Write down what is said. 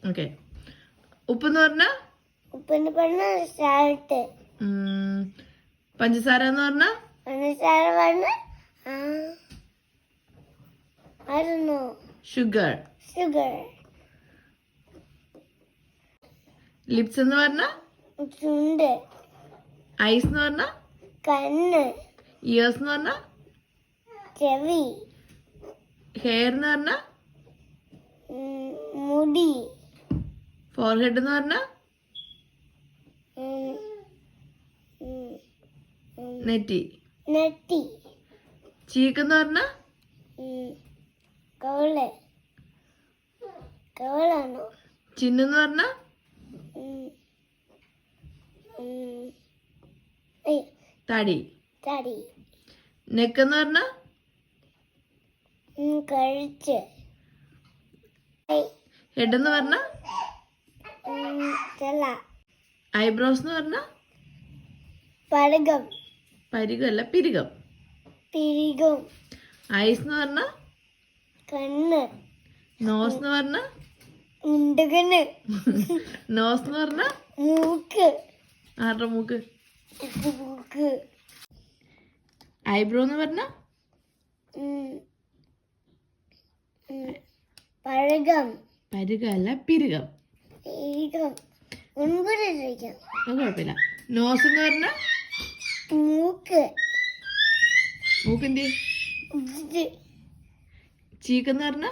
Okay. ഉപ്പെന്ന് പറഞ്ഞ salt. പഞ്ചസാര എന്ന് പറഞ്ഞ ഷുഗർ. ലിപ്സ് എന്ന് പറഞ്ഞ ചുണ്ട്. ഐസ് എന്ന് പറഞ്ഞ കണ്ണ്. ഇയേഴ്സ് എന്ന് പറഞ്ഞ ചെവി. ഹെയർ എന്ന് പറഞ്ഞ മുടി. ഫോർഹെഡ് എന്ന് പറഞ്ഞ നെറ്റി. ചീക്ക് എന്ന് പറഞ്ഞ കവളാണോ? ചിന്നെന്ന് പറഞ്ഞ താടി. നെക്ക് എന്ന് പറഞ്ഞ കഴിച്ച്. ഹെഡ് എന്ന് പറഞ്ഞ ഐബ്രോസ് എന്ന് പറഞ്ഞ പരികമല്ല പിരികം. ഐസ് എന്ന് പറഞ്ഞ കണ്ണ്. നോസ് എന്ന് പറഞ്ഞ നോസ് എന്ന് പറഞ്ഞ മൂക്ക്. ആരുടെ മൂക്ക്? ഐബ്രോ എന്ന് പറഞ്ഞ പരികമല്ല പിരികം. കുഴപ്പമില്ല. നോസ് എന്ന് പറഞ്ഞ മൂക്കിന്റെ. ചീക്ക് എന്ന് പറഞ്ഞ